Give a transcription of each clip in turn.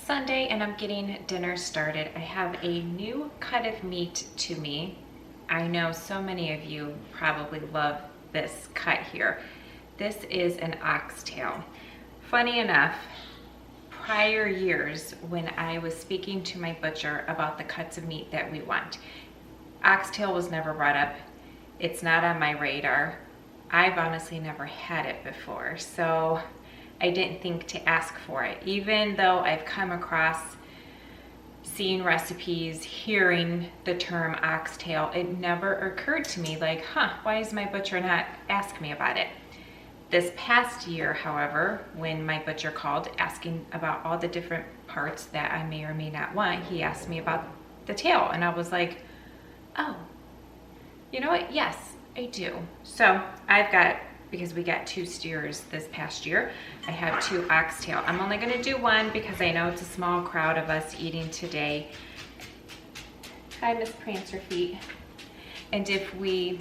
Sunday and I'm getting dinner started. I have a new cut of meat to me. I know so many of you probably love this cut here. This is an oxtail. Funny enough, prior years when I was speaking to my butcher about the cuts of meat that we want, oxtail was never brought up. It's not on my radar. I've honestly never had it before, so I didn't think to ask for it. Even though I've come across seeing recipes, hearing the term oxtail, it never occurred to me like, why is my butcher not asking me about it? This past year, however, when my butcher called asking about all the different parts that I may or may not want, he asked me about the tail, and I was like, oh, you know what? Yes, I do. So I've got, because we got 2 steers this past year, I have 2 oxtail. I'm only gonna do 1 because I know it's a small crowd of us eating today. Hi, Miss Prancer Feet. And if we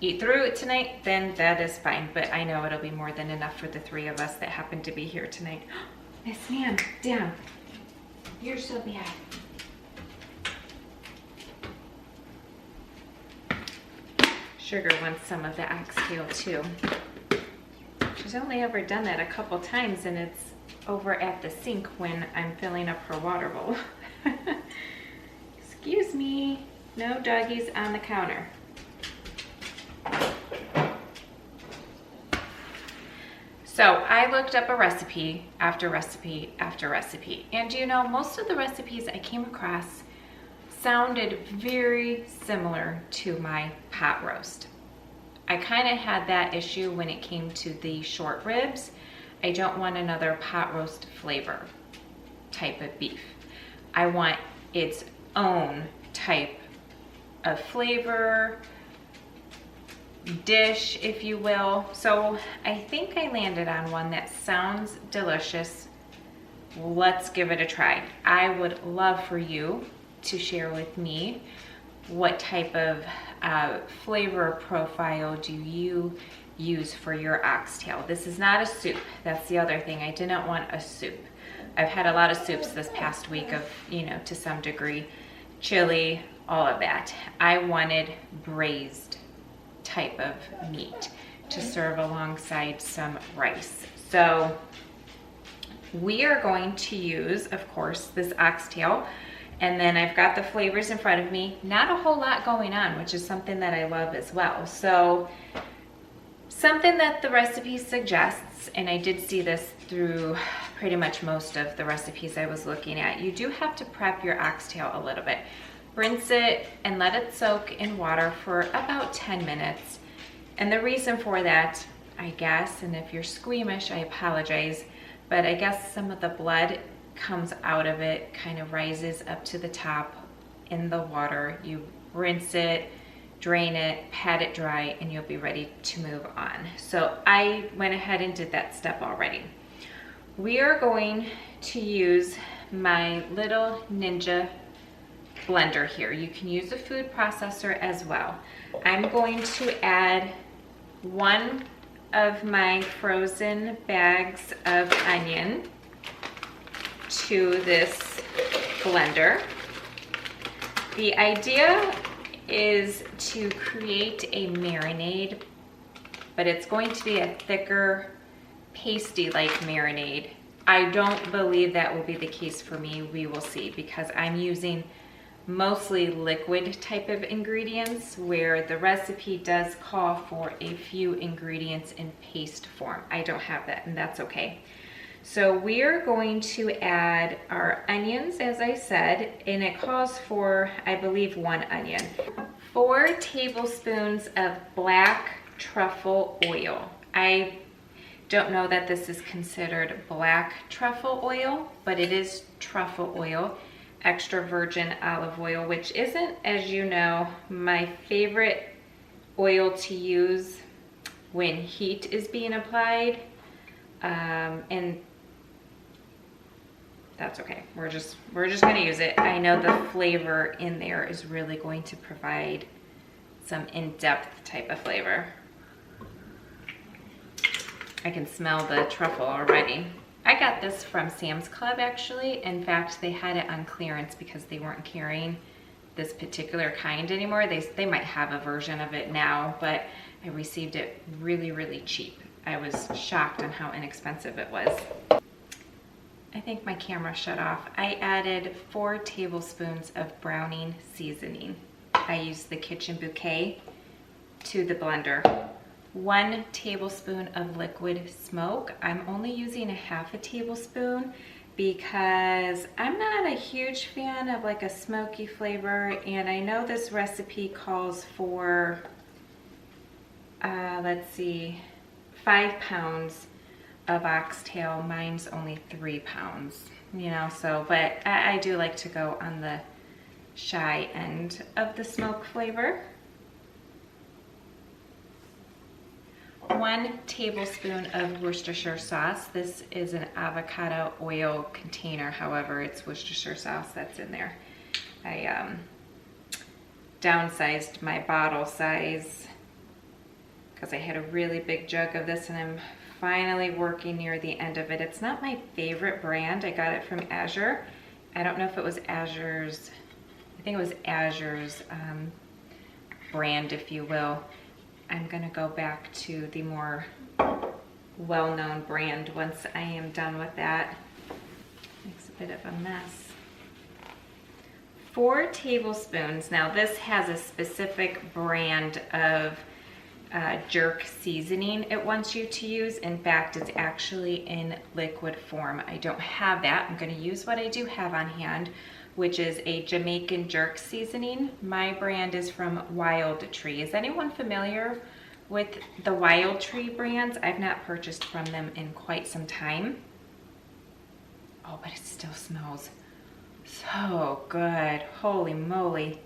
eat through it tonight, then that is fine, but I know it'll be more than enough for the 3 of us that happen to be here tonight. Miss Ma'am, down. You're so bad. Sugar wants some of the oxtail too. She's only ever done that a couple times, and it's over at the sink when I'm filling up her water bowl. Excuse me, no doggies on the counter. So I looked up a recipe after recipe after recipe, and you know, most of the recipes I came across sounded very similar to my pot roast. I kind of had that issue when it came to the short ribs. I don't want another pot roast flavor type of beef. I want its own type of flavor, dish, if you will. So I think I landed on one that sounds delicious. Let's give it a try. I would love for you to share with me what type of flavor profile do you use for your oxtail. This is not a soup. That's the other thing. I didn't want a soup. I've had a lot of soups this past week of, you know, to some degree, chili, all of that. I wanted braised type of meat to serve alongside some rice. So we are going to use, of course, this oxtail. And then I've got the flavors in front of me. Not a whole lot going on, which is something that I love as well. So something that the recipe suggests, and I did see this through pretty much most of the recipes I was looking at, you do have to prep your oxtail a little bit. Rinse it and let it soak in water for about 10 minutes. And the reason for that, I guess, and if you're squeamish, I apologize, but I guess some of the blood comes out of it, kind of rises up to the top in the water. You rinse it, drain it, pat it dry, and you'll be ready to move on. So I went ahead and did that step already. We are going to use my little Ninja blender here. You can use a food processor as well. I'm going to add 1 of my frozen bags of onion to this blender. The idea is to create a marinade, but it's going to be a thicker, pasty-like marinade. I don't believe that will be the case for me. We will see, because I'm using mostly liquid type of ingredients, where the recipe does call for a few ingredients in paste form. I don't have that, and that's okay. So we're going to add our onions, as I said, and it calls for, I believe, 1 onion. 4 tablespoons of black truffle oil. I don't know that this is considered black truffle oil, but it is truffle oil, extra virgin olive oil, which isn't, as you know, my favorite oil to use when heat is being applied. And that's okay. We're just gonna use it. I know the flavor in there is really going to provide some in-depth type of flavor. I can smell the truffle already. I got this from Sam's Club actually. In fact, they had it on clearance because they weren't carrying this particular kind anymore. They might have a version of it now, but I received it really, really cheap. I was shocked on how inexpensive it was. I think my camera shut off. I added 4 tablespoons of browning seasoning. I used the Kitchen Bouquet to the blender. 1 tablespoon of liquid smoke. I'm only using a half a tablespoon because I'm not a huge fan of like a smoky flavor, and I know this recipe calls for, let's see, 5 pounds of oxtail. Mine's only 3 pounds, you know, so, but I do like to go on the shy end of the smoke flavor. 1 tablespoon of Worcestershire sauce. This is an avocado oil container, however, it's Worcestershire sauce that's in there. I downsized my bottle size because I had a really big jug of this, and I'm finally working near the end of it. It's not my favorite brand. I got it from Azure. I don't know if it was Azure's, I think it was Azure's brand, if you will. I'm gonna go back to the more well-known brand once I am done with that. Makes a bit of a mess. 4 tablespoons. Now this has a specific brand of jerk seasoning it wants you to use. In fact, it's actually in liquid form. I don't have that. I'm gonna use what I do have on hand, which is a Jamaican jerk seasoning. My brand is from Wild Tree. Is anyone familiar with the Wild Tree brands? I've not purchased from them in quite some time. Oh, but it still smells so good. Holy moly.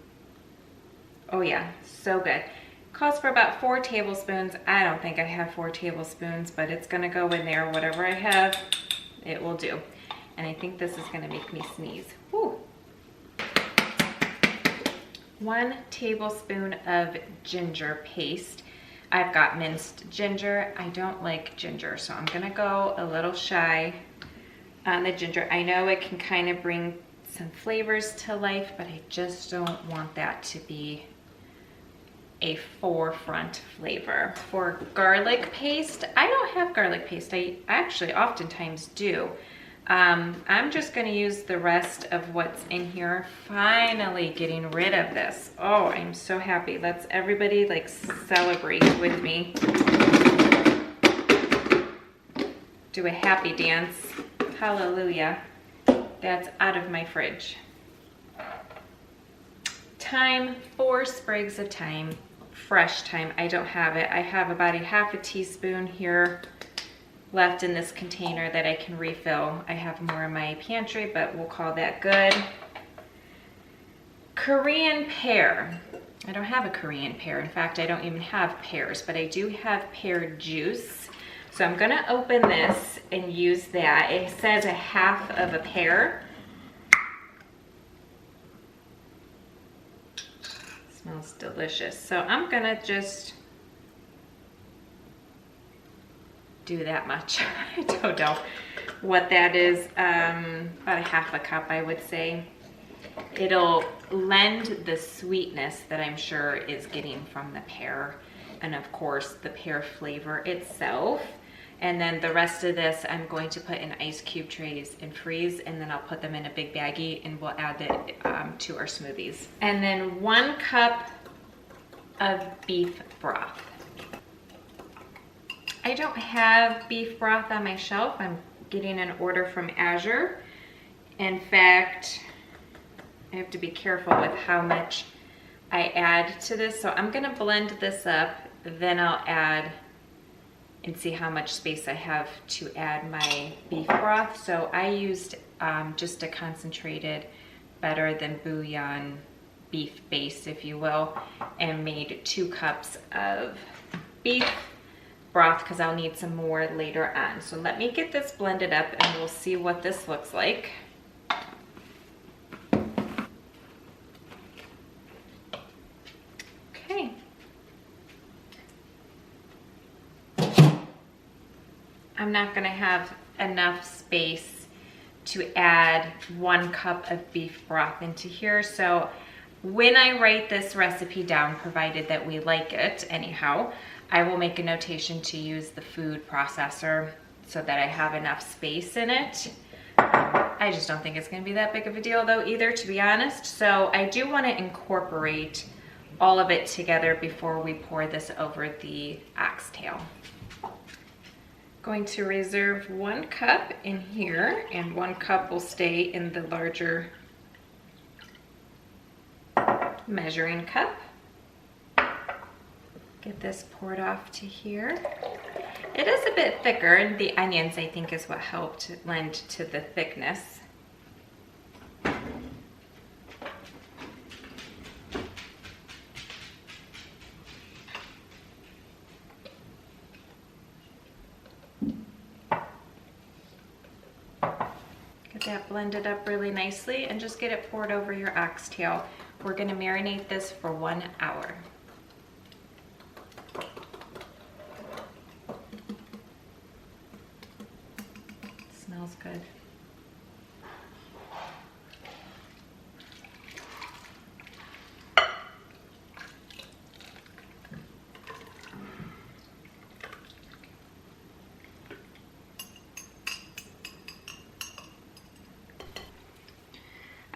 Oh yeah, so good. Calls for about 4 tablespoons. I don't think I have 4 tablespoons, but it's gonna go in there. Whatever I have, it will do. And I think this is gonna make me sneeze. Whew. 1 tablespoon of ginger paste. I've got minced ginger. I don't like ginger, so I'm gonna go a little shy on the ginger. I know it can kind of bring some flavors to life, but I just don't want that to be a forefront flavor. For garlic paste, I don't have garlic paste. I actually oftentimes do. I'm just gonna use the rest of what's in here. Finally getting rid of this. Oh, I'm so happy. Let's everybody like celebrate with me. Do a happy dance. Hallelujah. That's out of my fridge. Thyme, 4 sprigs of thyme, fresh thyme. I don't have it. I have about a half a teaspoon here left in this container that I can refill. I have more in my pantry, but we'll call that good. Korean pear. I don't have a Korean pear. In fact, I don't even have pears, but I do have pear juice. So I'm gonna open this and use that. It says a half of a pear. Smells delicious. So I'm gonna just do that much. I don't know what that is. About a half a cup, I would say. It'll lend the sweetness that I'm sure is getting from the pear, and of course the pear flavor itself. And then the rest of this I'm going to put in ice cube trays and freeze, and then I'll put them in a big baggie and we'll add it to our smoothies. And then 1 cup of beef broth. I don't have beef broth on my shelf. I'm getting an order from Azure. In fact, I have to be careful with how much I add to this. So I'm gonna blend this up, then I'll add and see how much space I have to add my beef broth. So I used just a concentrated, better than bouillon beef base, if you will, and made 2 cups of beef broth because I'll need some more later on. So let me get this blended up and we'll see what this looks like. Okay. I'm not gonna have enough space to add 1 cup of beef broth into here. So when I write this recipe down, provided that we like it anyhow, I will make a notation to use the food processor so that I have enough space in it. I just don't think it's gonna be that big of a deal though either, to be honest. So I do wanna incorporate all of it together before we pour this over the oxtail. Going to reserve 1 cup in here, and 1 cup will stay in the larger measuring cup. Get this poured off to here. It is a bit thicker, and the onions I think is what helped lend to the thickness. Get that blended up really nicely and just get it poured over your oxtail. We're gonna marinate this for 1 hour. Smells good.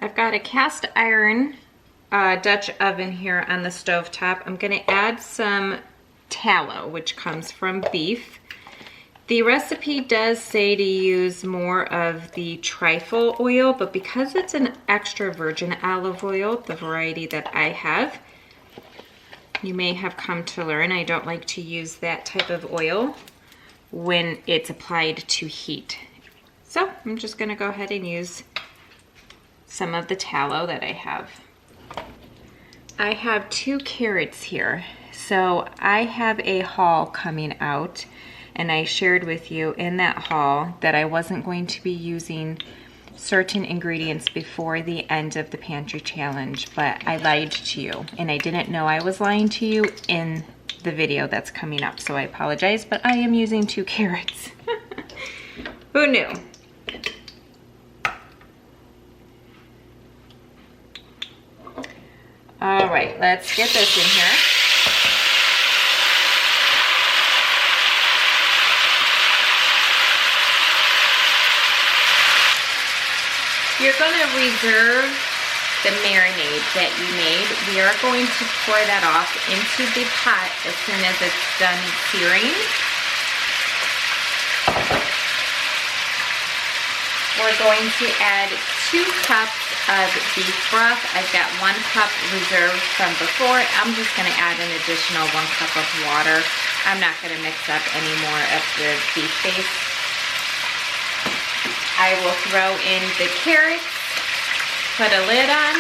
I've got a cast iron Dutch oven here on the stovetop. I'm gonna add some tallow, which comes from beef. The recipe does say to use more of the trifle oil, but because it's an extra virgin olive oil, the variety that I have, you may have come to learn I don't like to use that type of oil when it's applied to heat. So I'm just gonna go ahead and use some of the tallow that I have. I have 2 carrots here. So I have a haul coming out, and I shared with you in that haul that I wasn't going to be using certain ingredients before the end of the pantry challenge, but I lied to you, and I didn't know I was lying to you in the video that's coming up, so I apologize, but I am using 2 carrots. Who knew? All right, let's get this in here. You're gonna reserve the marinade that you made. We are going to pour that off into the pot as soon as it's done searing. We're going to add 2 cups of beef broth. I've got 1 cup reserved from before. I'm just gonna add an additional 1 cup of water. I'm not gonna mix up any more of the beef base. I will throw in the carrots, put a lid on,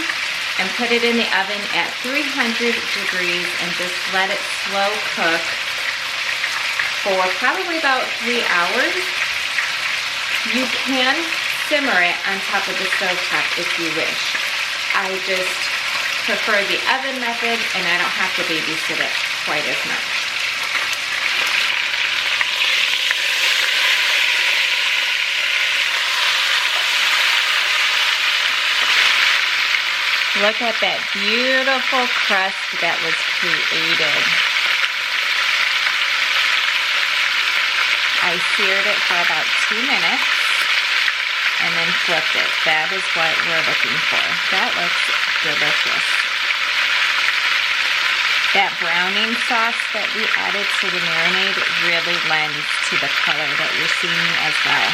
and put it in the oven at 300 degrees and just let it slow cook for probably about 3 hours. You can simmer it on top of the stovetop if you wish. I just prefer the oven method, and I don't have to babysit it quite as much. Look at that beautiful crust that was created. I seared it for about 2 minutes and then flipped it. That is what we're looking for. That looks delicious. That browning sauce that we added to the marinade really lends to the color that you're seeing as well.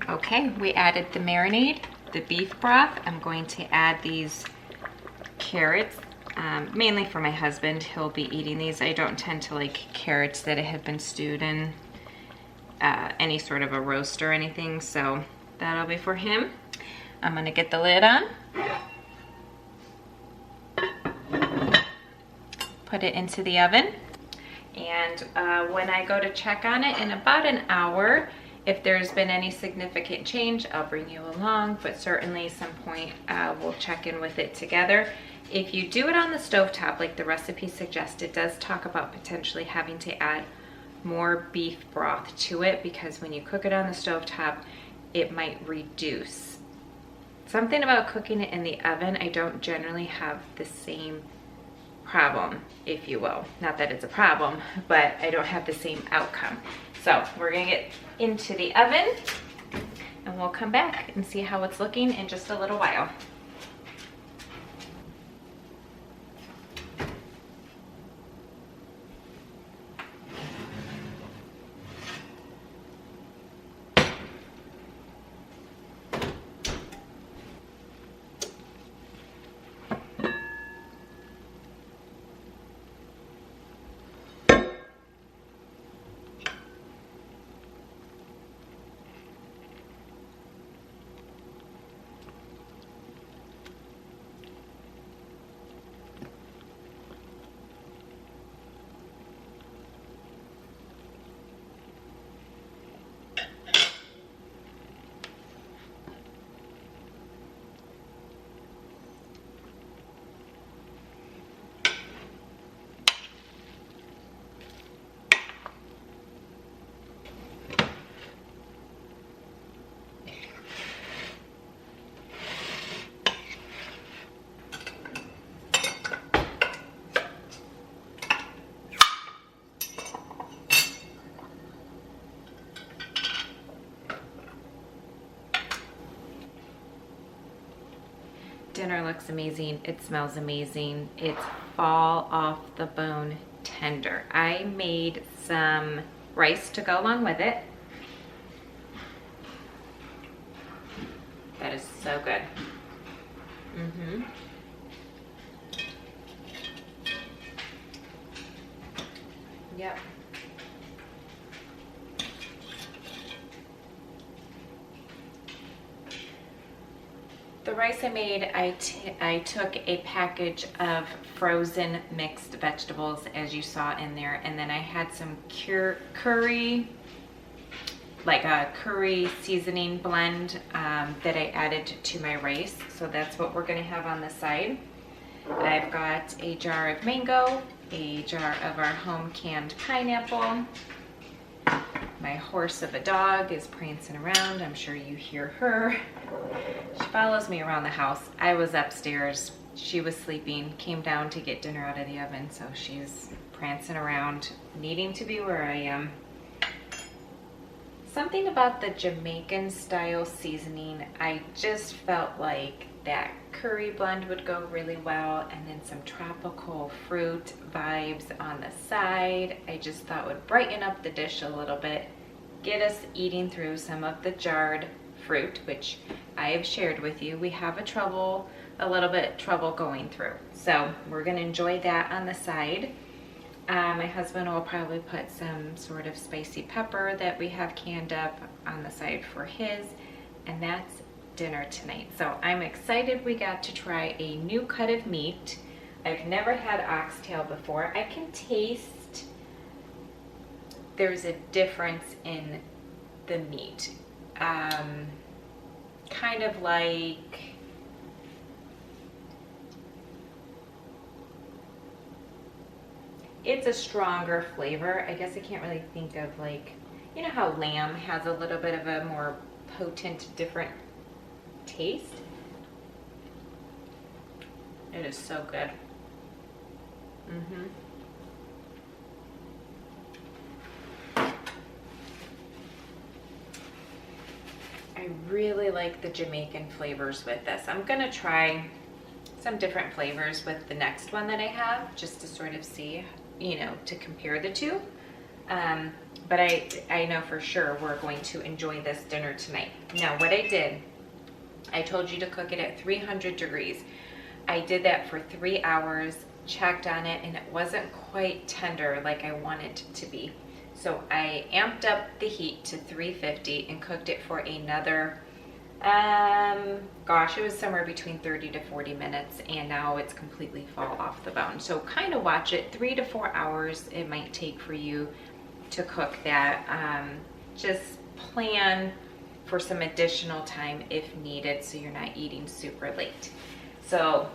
Okay, we added the marinade, the beef broth. I'm going to add these carrots, mainly for my husband. He'll be eating these. I don't tend to like carrots that have been stewed in any sort of a roast or anything, so that'll be for him. I'm gonna get the lid on. put it into the oven. And when I go to check on it in about an hour, if there's been any significant change, I'll bring you along, but certainly some point we'll check in with it together. If you do it on the stovetop, like the recipe suggests, it does talk about potentially having to add more beef broth to it, because when you cook it on the stovetop, it might reduce. Something about cooking it in the oven, I don't generally have the same problem, if you will. Not that it's a problem, but I don't have the same outcome. So we're gonna get into the oven and we'll come back and see how it's looking in just a little while. Dinner looks amazing. It smells amazing. It's fall off the bone tender. I made some rice to go along with it. That is so good. Yep. The rice I made, I took a package of frozen mixed vegetables, as you saw in there, and then I had some curry, like a curry seasoning blend that I added to my rice. So that's what we're gonna have on the side. I've got a jar of mango, a jar of our home canned pineapple. My horse of a dog is prancing around. I'm sure you hear her. She follows me around the house. I was upstairs. She was sleeping, came down to get dinner out of the oven, so she's prancing around, needing to be where I am. Something about the Jamaican style seasoning, I just felt like that curry blend would go really well, and then some tropical fruit vibes on the side. I just thought would brighten up the dish a little bit, get us eating through some of the jarred fruit, which I have shared with you. We have a little bit trouble going through. So we're gonna enjoy that on the side. My husband will probably put some sort of spicy pepper that we have canned up on the side for his, and that's dinner tonight. So I'm excited we got to try a new cut of meat. I've never had oxtail before. I can taste there's a difference in the meat. Kind of like it's a stronger flavor. I guess I can't really think of, like, you know how lamb has a little bit of a more potent, different taste? It is so good. I really like the Jamaican flavors with this. I'm gonna try some different flavors with the next one that I have, just to sort of see, you know, to compare the two. But I know for sure we're going to enjoy this dinner tonight. Now, what I did, I told you to cook it at 300 degrees. I did that for 3 hours, checked on it, and it wasn't quite tender like I wanted it to be. So I amped up the heat to 350 and cooked it for another Gosh, it was somewhere between 30 to 40 minutes, and now it's completely fall off the bone. So kind of watch it. 3 to 4 hours it might take for you to cook that. Just plan for some additional time if needed, so you're not eating super late. So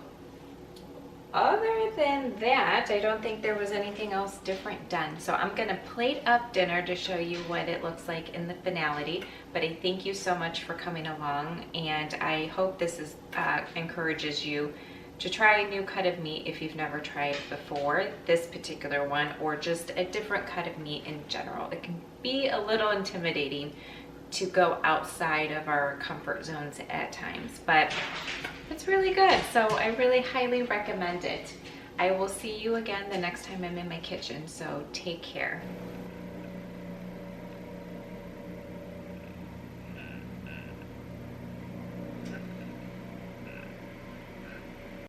other than that, I don't think there was anything else different done. So I'm gonna plate up dinner to show you what it looks like in the finality. But I thank you so much for coming along, and I hope this is encourages you to try a new cut of meat if you've never tried before, this particular one, or just a different cut of meat in general. It can be a little intimidating to go outside of our comfort zones at times, but it's really good. So I really highly recommend it. I will see you again the next time I'm in my kitchen, so take care.